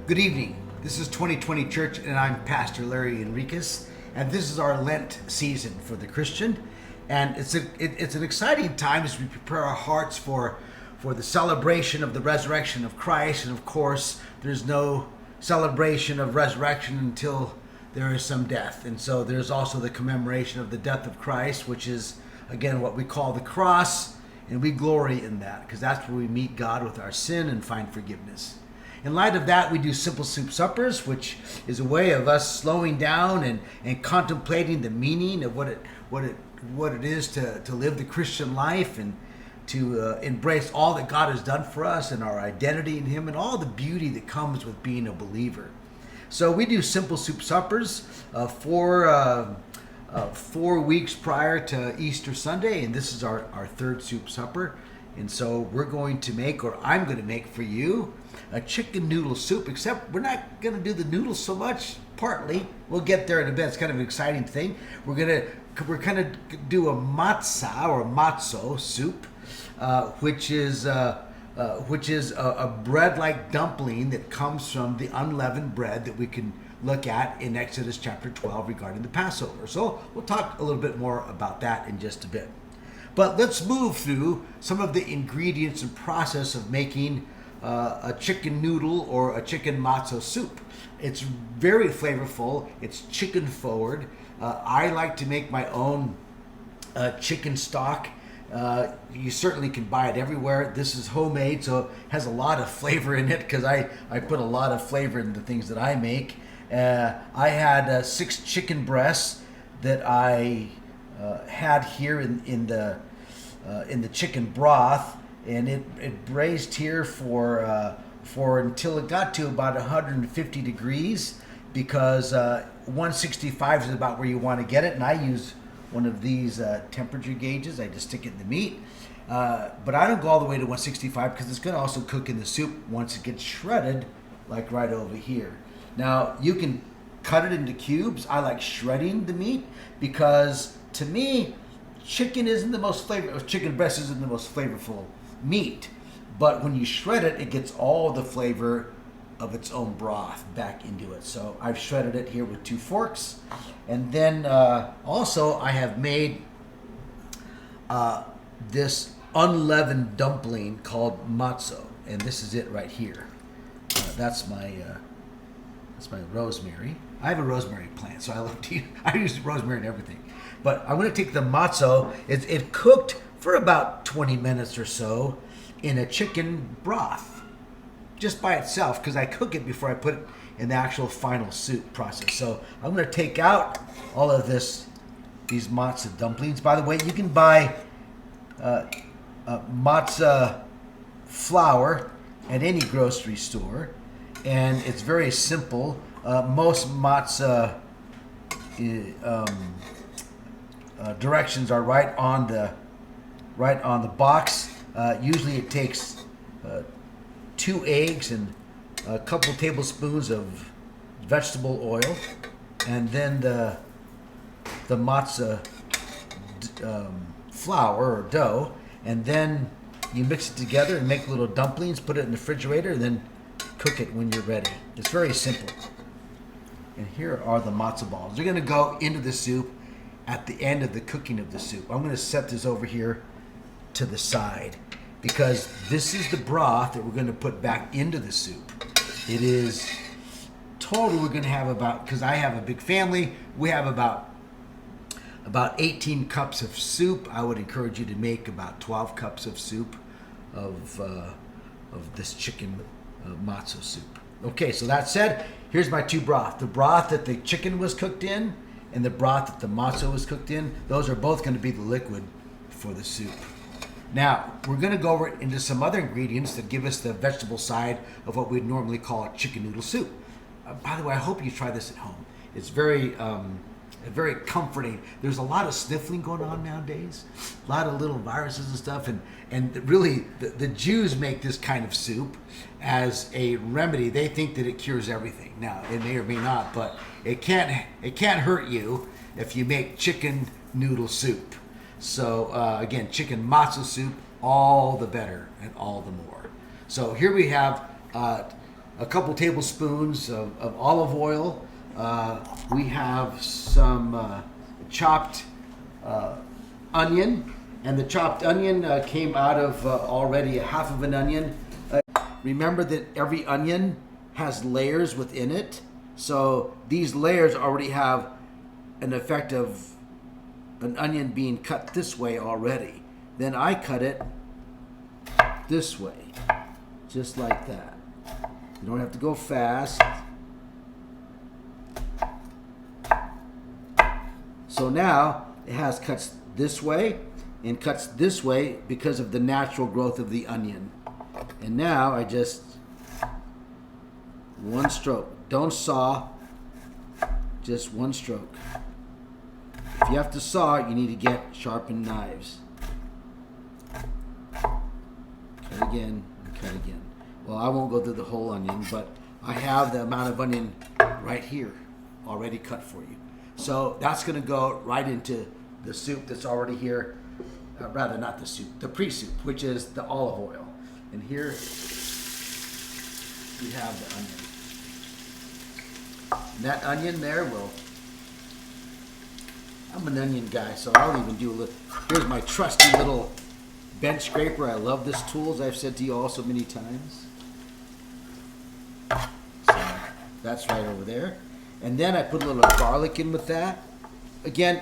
Good evening. This is 2020 Church, and I'm Pastor Larry Enriquez, and this is our Lent season for the Christian. And it's an exciting time as we prepare our hearts for the celebration of the resurrection of Christ. And of course, there's no celebration of resurrection until there is some death. And so there's also the commemoration of the death of Christ, which is, again, what we call the cross. And we glory in that because that's where we meet God with our sin and find forgiveness. In light of that, we do simple soup suppers, which is a way of us slowing down and contemplating the meaning of what it is to live the Christian life and to embrace all that God has done for us and our identity in Him and all the beauty that comes with being a believer. So we do simple soup suppers 4 weeks prior to Easter Sunday, and this is our third soup supper. And so we're going to make, or I'm going to make for you, a chicken noodle soup, except we're not going to do the noodles so much, partly. We'll get there in a bit. It's kind of an exciting thing. We're going to do a matzo or a matzo soup, which is a bread-like dumpling that comes from the unleavened bread that we can look at in Exodus chapter 12 regarding the Passover. So we'll talk a little bit more about that in just a bit. But let's move through some of the ingredients and process of making a chicken noodle or a chicken matzo soup. It's very flavorful. It's chicken forward. I like to make my own chicken stock. You certainly can buy it everywhere. This is homemade, so it has a lot of flavor in it because I put a lot of flavor in the things that I make. I had 6 chicken breasts that I had here in the chicken broth, and it braised here for until it got to about 150 degrees because 165 is about where you want to get it, and I use one of these temperature gauges. I just stick it in the meat, but I don't go all the way to 165 because it's going to also cook in the soup once it gets shredded, like right over here. Now you can cut it into cubes. I like shredding the meat because to me, chicken breast isn't the most flavorful meat, but when you shred it, it gets all the flavor of its own broth back into it. So I've shredded it here with 2 forks, and then also I have made this unleavened dumpling called matzo, and this is it right here. That's my rosemary. I have a rosemary plant, so I use rosemary in everything. But I'm going to take the matzo. It cooked for about 20 minutes or so in a chicken broth, just by itself, because I cook it before I put it in the actual final soup process. So I'm going to take out all of these matzo dumplings. By the way, you can buy matzo flour at any grocery store, and it's very simple. Most matzo directions are right on the box. Usually it takes 2 eggs and a couple tablespoons of vegetable oil, and then the matzo flour or dough, and then you mix it together and make little dumplings, put it in the refrigerator, and then cook it when you're ready. It's very simple. And here are the matzo balls. They're going to go into the soup at the end of the cooking of the soup. I'm going to set this over here to the side because this is the broth that we're going to put back into the soup. It is total, we're going to have about, because I have a big family, we have about 18 cups of soup. I would encourage you to make about 12 cups of soup of this chicken matzo soup. Okay, so that said, here's my 2 broth. The broth that the chicken was cooked in and the broth that the matzo was cooked in, those are both going to be the liquid for the soup. Now, we're going to go over into some other ingredients that give us the vegetable side of what we'd normally call a chicken noodle soup. By the way, I hope you try this at home. It's very comforting. There's a lot of sniffling going on nowadays, a lot of little viruses and stuff, and really the Jews make this kind of soup as a remedy. They think that it cures everything. Now, it may or may not, but it can't hurt you if you make chicken noodle soup. So again, chicken matzo soup, all the better and all the more. So here we have a couple tablespoons of olive oil. We have some chopped onion, and the chopped onion came out of already half of an onion. Remember that every onion has layers within it, so these layers already have an effect of an onion being cut this way already. Then I cut it this way, just like that. You don't have to go fast. So now it has cuts this way and cuts this way because of the natural growth of the onion. And now I just, one stroke. Don't saw, just one stroke. If you have to saw, you need to get sharpened knives. Cut again, and cut again. Well, I won't go through the whole onion, but I have the amount of onion right here already cut for you. So that's going to go right into the soup that's already here. Rather, not the soup, the pre-soup, which is the olive oil. And here we have the onion. And that onion there will, I'm an onion guy, so I'll even do a little, here's my trusty little bench scraper. I love this tool, as I've said to you all so many times. So that's right over there. And then I put a little garlic in with that. Again,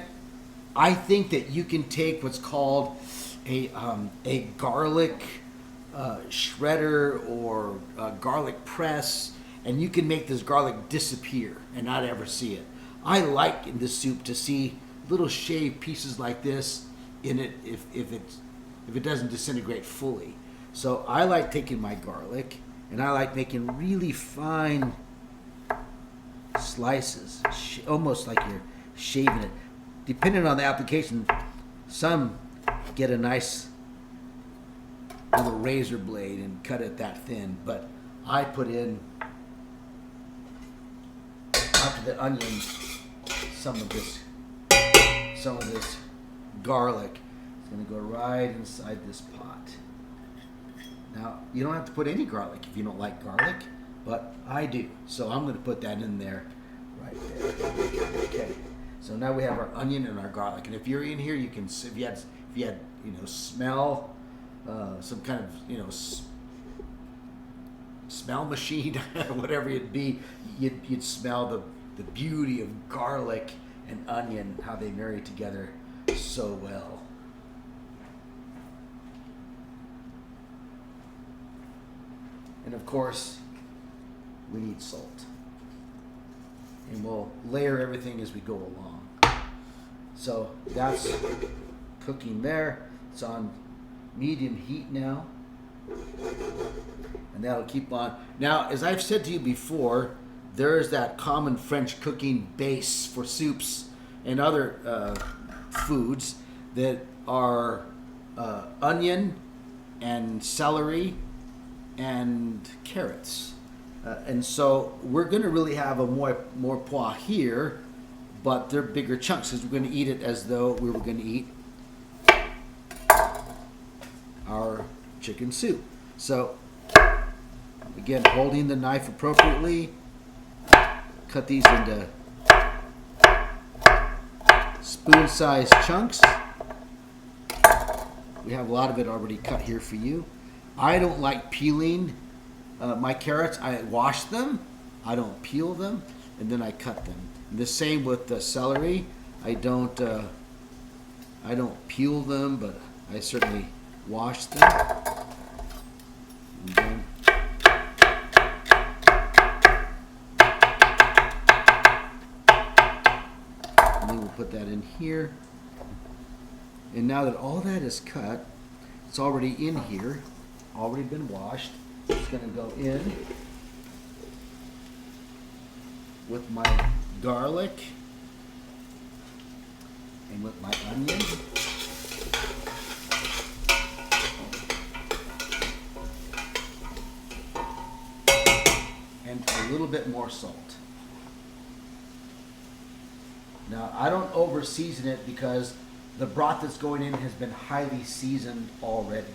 I think that you can take what's called a garlic shredder or a garlic press, and you can make this garlic disappear and not ever see it. I like in this soup to see little shaved pieces like this in it if it doesn't disintegrate fully. So I like taking my garlic and I like making really fine slices, almost like you're shaving it. Depending on the application, some get a nice little razor blade and cut it that thin, but I put in, after the onion, some of this garlic. It's going to go right inside this pot. Now, you don't have to put any garlic if you don't like garlic, but I do. So I'm going to put that in there right there. Okay. So now we have our onion and our garlic. And if you're in here, you can, if you had smell, some kind of, smell machine, whatever it'd be, you'd smell the beauty of garlic and onion, how they marry together so well. And of course, we need salt. And we'll layer everything as we go along. So that's cooking there. It's on medium heat now. And that'll keep on. Now, as I've said to you before, there's that common French cooking base for soups and other foods that are onion and celery and carrots. And so we're going to really have a more pois here, but they're bigger chunks because we're going to eat it as though we were going to eat our chicken soup. So again, holding the knife appropriately, cut these into spoon-sized chunks. We have a lot of it already cut here for you. I don't like peeling my carrots. I wash them, I don't peel them, and then I cut them. And the same with the celery. I don't peel them, but I certainly wash them. And then we'll put that in here. And now that all that is cut, it's already in here, already been washed. It's going to go in with my garlic and with my onion. And a little bit more salt. Now, I don't over season it because the broth that's going in has been highly seasoned already.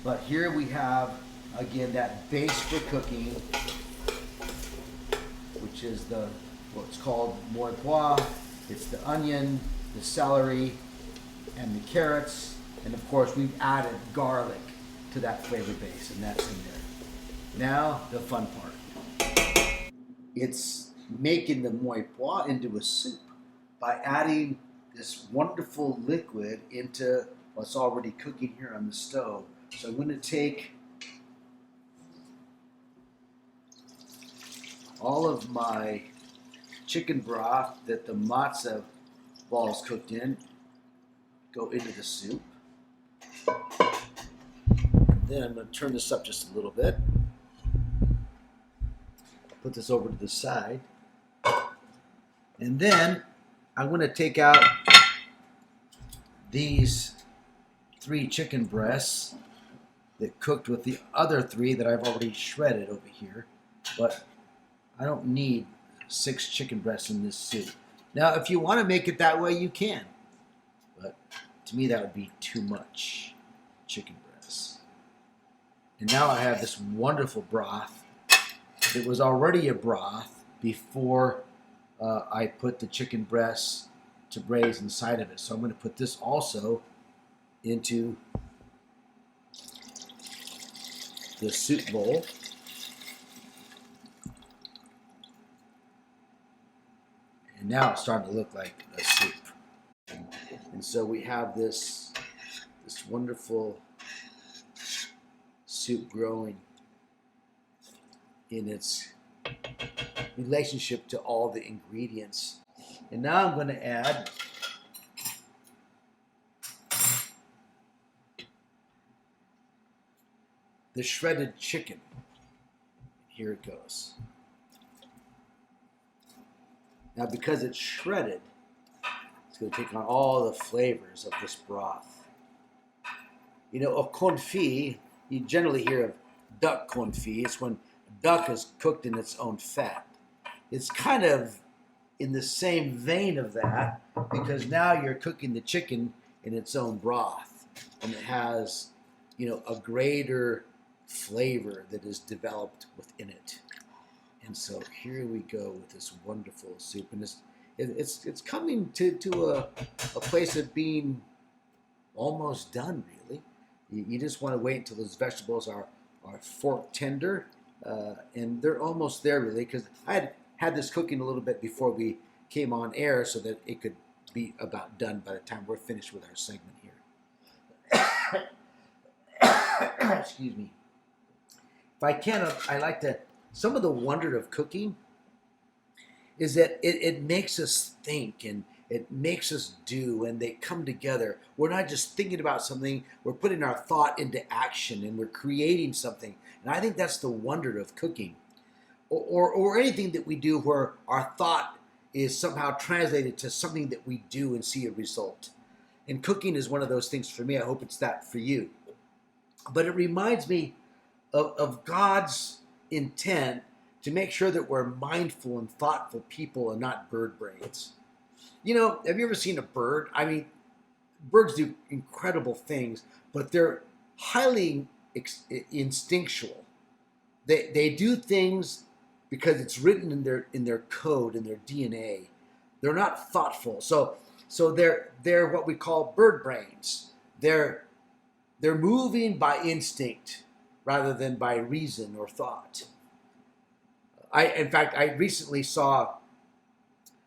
But here we have, again, that base for cooking. which is what's called moi pois. It's the onion, the celery, and the carrots, and of course we've added garlic to that flavor base, and that's in there. Now the fun part. It's making the moi pois into a soup by adding this wonderful liquid into what's already cooking here on the stove. So I'm going to take all of my chicken broth that the matzo balls cooked in, go into the soup. Then I'm going to turn this up just a little bit. Put this over to the side. And then I'm going to take out these 3 chicken breasts that cooked with the other 3 that I've already shredded over here. But I don't need 6 chicken breasts in this soup. Now, if you want to make it that way, you can. But to me, that would be too much chicken breasts. And now I have this wonderful broth. It was already a broth before I put the chicken breasts to braise inside of it. So I'm going to put this also into the soup bowl. And now it's starting to look like a soup. And so we have this wonderful soup growing in its relationship to all the ingredients. And now I'm going to add the shredded chicken. Here it goes. Now, because it's shredded, it's going to take on all the flavors of this broth. You know, a confit, you generally hear of duck confit. It's when duck is cooked in its own fat. It's kind of in the same vein of that, because now you're cooking the chicken in its own broth, and it has, you know, a greater flavor that is developed within it. And so here we go with this wonderful soup, and it's coming to a place of being almost done, really. You just want to wait until those vegetables are fork tender, and they're almost there, really, because I had this cooking a little bit before we came on air so that it could be about done by the time we're finished with our segment here. Excuse me. If I can, I like to, some of the wonder of cooking is that it makes us think, and it makes us do, and they come together. We're not just thinking about something, we're putting our thought into action, and we're creating something. And I think that's the wonder of cooking. Or anything that we do where our thought is somehow translated to something that we do and see a result. And cooking is one of those things for me. I hope it's that for you. But it reminds me of God's intent to make sure that we're mindful and thoughtful people and not bird brains. You know, have you ever seen a bird? I mean, birds do incredible things, but they're highly instinctual. They do things because it's written in their code, in their DNA. They're not thoughtful. So they're what we call bird brains. They're moving by instinct rather than by reason or thought. In fact, I recently saw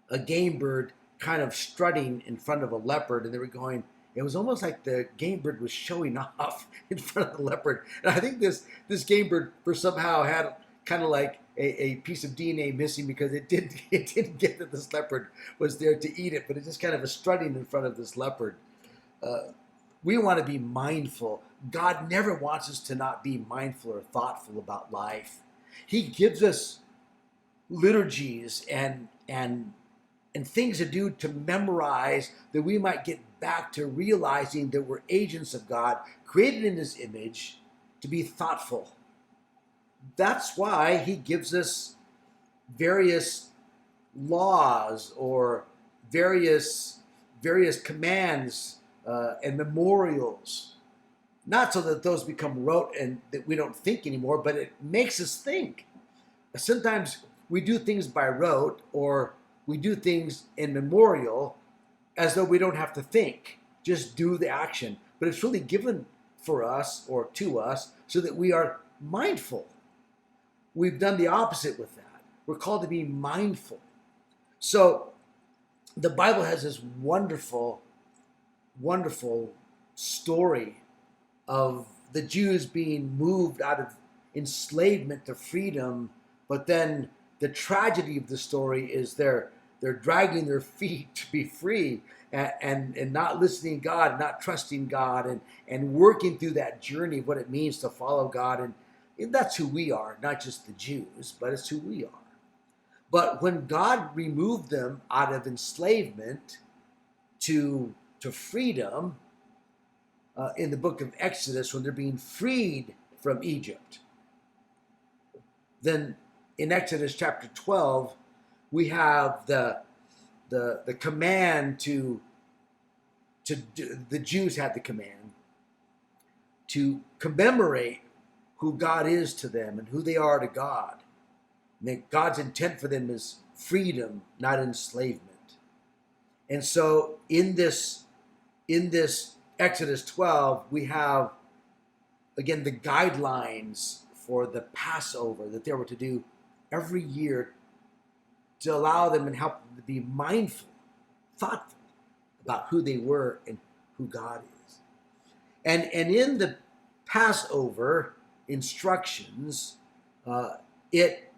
a game bird kind of strutting in front of a leopard, and they were going, it was almost like the game bird was showing off in front of the leopard. And I think this game bird somehow had kind of like a piece of DNA missing, because it didn't get that this leopard was there to eat it, but it just kind of was strutting in front of this leopard. We want to be mindful. God never wants us to not be mindful or thoughtful about life. He gives us liturgies and things to do, to memorize, that we might get back to realizing that we're agents of God, created in His image, to be thoughtful. That's why He gives us various laws or various commands and memorials. Not so that those become rote and that we don't think anymore, but it makes us think. Sometimes we do things by rote, or we do things in memorial as though we don't have to think. Just do the action. But it's really given for us or to us so that we are mindful. We've done the opposite with that. We're called to be mindful. So the Bible has this wonderful, wonderful story of the Jews being moved out of enslavement to freedom, but then the tragedy of the story is they're dragging their feet to be free, and not listening to God, not trusting God, and working through that journey of what it means to follow God. And that's who we are, not just the Jews, but it's who we are. But when God removed them out of enslavement to freedom, in the book of Exodus, when they're being freed from Egypt, then in Exodus chapter 12, we have the command to the Jews had the command to commemorate who God is to them and who they are to God. And that God's intent for them is freedom, not enslavement. And so in this Exodus 12, we have, again, the guidelines for the Passover that they were to do every year to allow them and help them to be mindful, thoughtful about who they were and who God is. And in the Passover instructions, it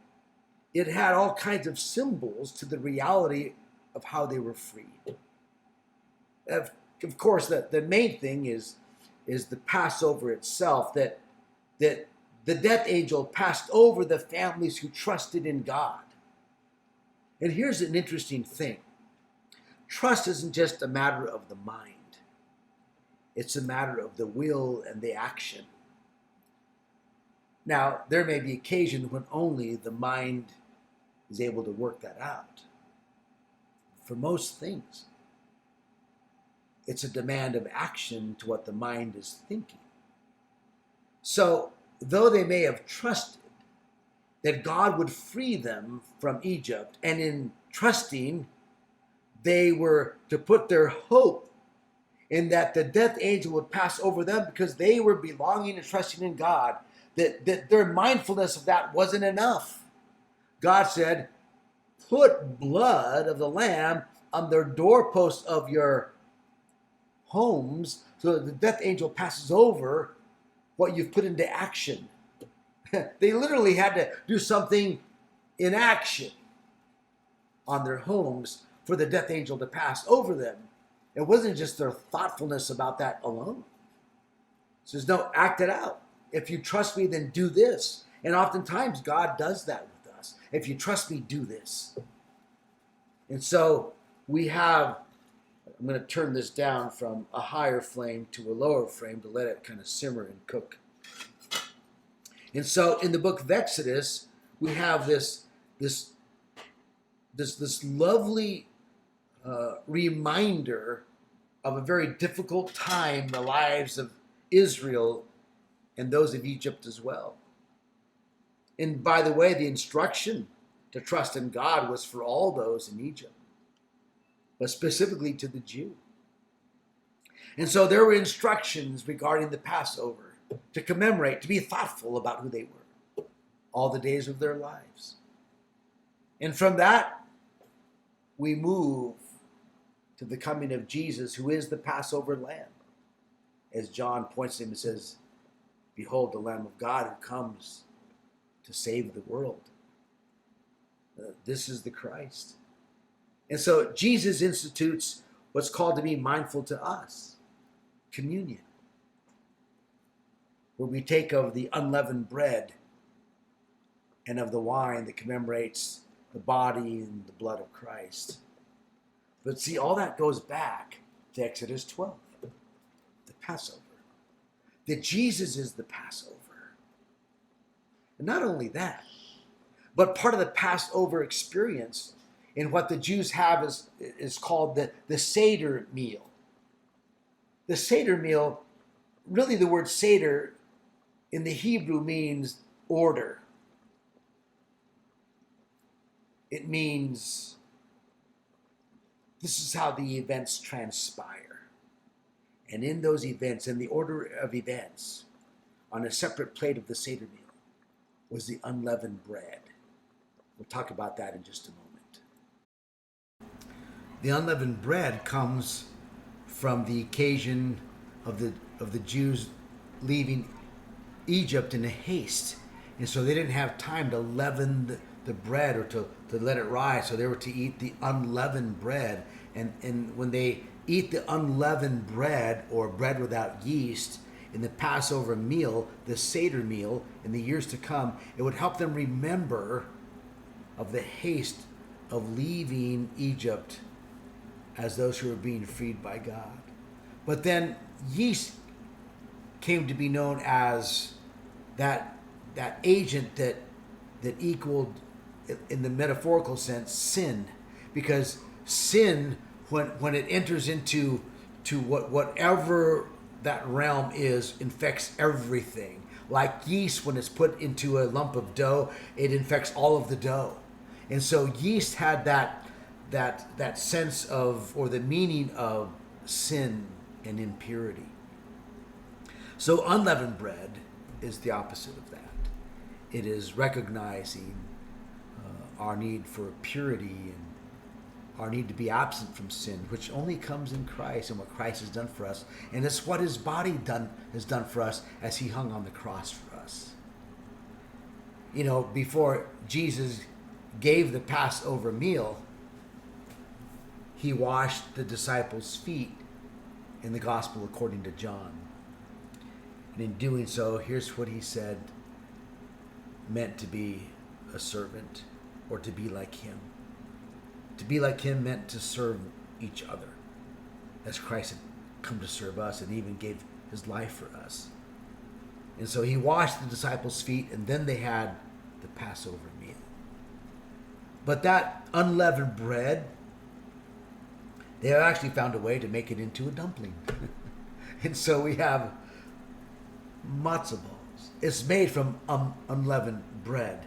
had all kinds of symbols to the reality of how they were freed. Of course, the main thing is the Passover itself, that the death angel passed over the families who trusted in God. And here's an interesting thing. Trust isn't just a matter of the mind. It's a matter of the will and the action. Now, there may be occasion when only the mind is able to work that out. For most things, it's a demand of action to what the mind is thinking. So, though they may have trusted that God would free them from Egypt, and in trusting, they were to put their hope in that the death angel would pass over them because they were belonging and trusting in God, that their mindfulness of that wasn't enough. God said, put blood of the lamb on the doorposts of your homes so that the death angel passes over what you've put into action. They literally had to do something in action on their homes for the death angel to pass over them. It wasn't just their thoughtfulness about that alone. It says, no, act it out. If you trust me, then do this. And oftentimes God does that with us. If you trust me, do this. And so we have, I'm going to turn this down from a higher flame to a lower flame to let it kind of simmer and cook. And so in the book of Exodus, we have this lovely reminder of a very difficult time in the lives of Israel and those of Egypt as well. And by the way, the instruction to trust in God was for all those in Egypt, but specifically to the Jew. And so there were instructions regarding the Passover to commemorate, to be thoughtful about who they were all the days of their lives. And from that, we move to the coming of Jesus, who is the Passover lamb. As John points to him and says, behold, the Lamb of God who comes to save the world. This is the Christ. And so Jesus institutes what's called to be mindful to us, communion, where we take of the unleavened bread and of the wine that commemorates the body and the blood of Christ. But see, all that goes back to Exodus 12, the Passover. That Jesus is the Passover. And not only that, but part of the Passover experience in what the Jews have is called the Seder meal. The Seder meal, really the word Seder in the Hebrew means order. It means this is how the events transpire. And in those events, in the order of events, on a separate plate of the Seder meal was the unleavened bread. We'll talk about that in just a moment. The unleavened bread comes from the occasion of the Jews leaving Egypt in a haste. And so they didn't have time to leaven the bread or to let it rise. So they were to eat the unleavened bread. And when they eat the unleavened bread or bread without yeast in the Passover meal, the Seder meal, in the years to come, it would help them remember of the haste of leaving Egypt as those who were being freed by God. But then yeast came to be known as that agent that equaled, in the metaphorical sense, sin, because sin, when it enters into whatever that realm is, infects everything. Like yeast, when it's put into a lump of dough, it infects all of the dough. And so yeast had that sense of, or the meaning of, sin and impurity. So unleavened bread is the opposite of that. It is recognizing our need for purity and our need to be absent from sin, which only comes in Christ and what Christ has done for us. And it's what his body has done for us as he hung on the cross for us. You know, before Jesus gave the Passover meal, he washed the disciples' feet in the gospel according to John. And in doing so, here's what he said meant to be a servant, or to be like him. To be like him meant to serve each other, as Christ had come to serve us and even gave his life for us. And so he washed the disciples' feet, and then they had the Passover meal. But that unleavened bread, they have actually found a way to make it into a dumpling. And so we have matzo balls. It's made from unleavened bread.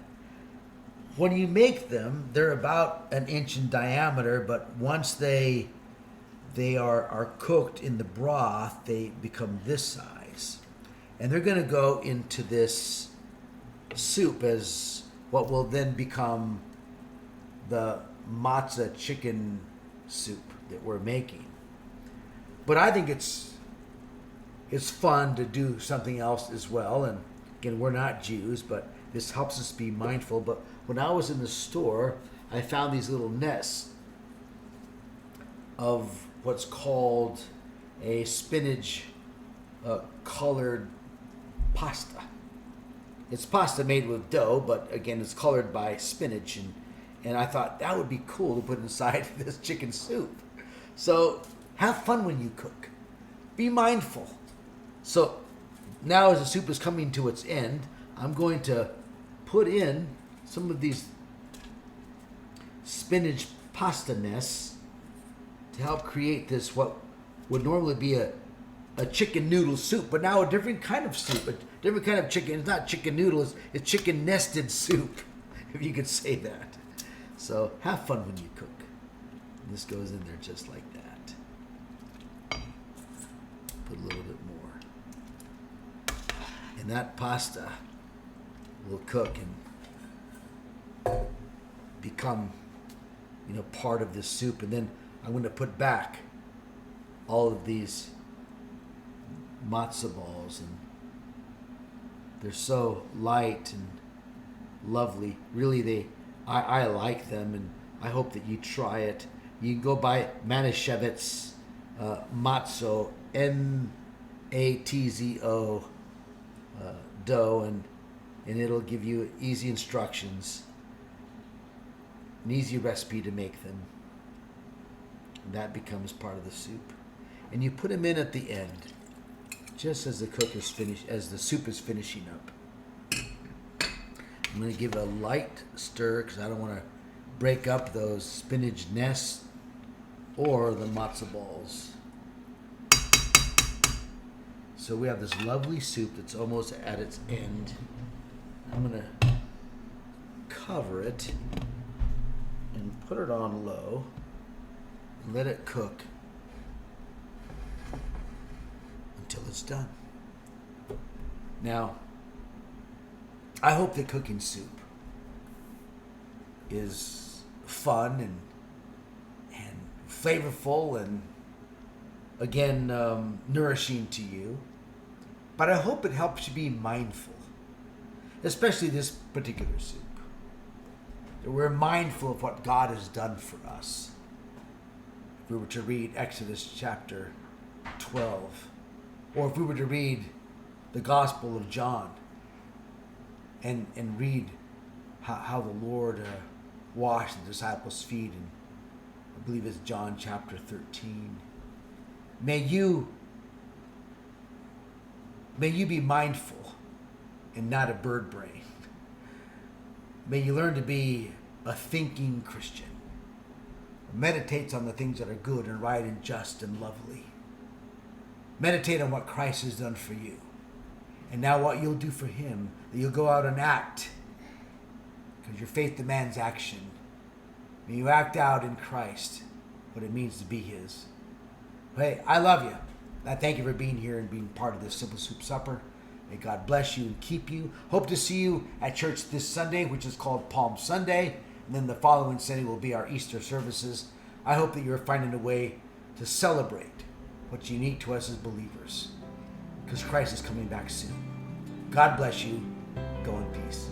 When you make them, they're about 1 inch in diameter, but once they are cooked in the broth, they become this size. And they're going to go into this soup as what will then become the matzah chicken soup that we're making. But I think it's fun to do something else as well. And again, we're not Jews, but this helps us be mindful. But when I was in the store, I found these little nests of what's called a spinach colored pasta. It's pasta made with dough, but again, it's colored by spinach. And I thought that would be cool to put inside this chicken soup. So have fun when you cook. Be mindful. So now as the soup is coming to its end, I'm going to put in some of these spinach pasta nests to help create this, what would normally be a chicken noodle soup, but now a different kind of soup, a different kind of chicken. It's not chicken noodle, it's chicken nested soup, if you could say that. So have fun when you cook. And this goes in there just like that. Put a little bit more. And that pasta will cook and become, part of this soup. And then I'm going to put back all of these matzo balls, and they're so light and lovely. Really, I like them, and I hope that you try it. You can go buy Manischewitz Matzo, Matzo dough, and it'll give you easy instructions, an easy recipe to make them. And that becomes part of the soup. And you put them in at the end, just as the soup is finishing up. I'm going to give it a light stir because I don't want to break up those spinach nests or the matzo balls. So we have this lovely soup that's almost at its end. I'm going to cover it and put it on low. Let it cook until it's done. Now, I hope that cooking soup is fun and flavorful and, again, nourishing to you. But I hope it helps you be mindful, especially this particular soup. That we're mindful of what God has done for us. If we were to read Exodus chapter 12, or if we were to read the Gospel of John and read how the Lord washed the disciples' feet, and I believe it's John chapter 13. May you be mindful and not a bird brain. May you learn to be a thinking Christian who meditates on the things that are good and right and just and lovely. Meditate on what Christ has done for you. And now what you'll do for him, that you'll go out and act. Because your faith demands action. May you act out in Christ what it means to be his. Hey, I love you. I thank you for being here and being part of this Simple Soup Supper. May God bless you and keep you. Hope to see you at church this Sunday, which is called Palm Sunday. And then the following Sunday will be our Easter services. I hope that you're finding a way to celebrate what's unique to us as believers, because Christ is coming back soon. God bless you. Go in peace.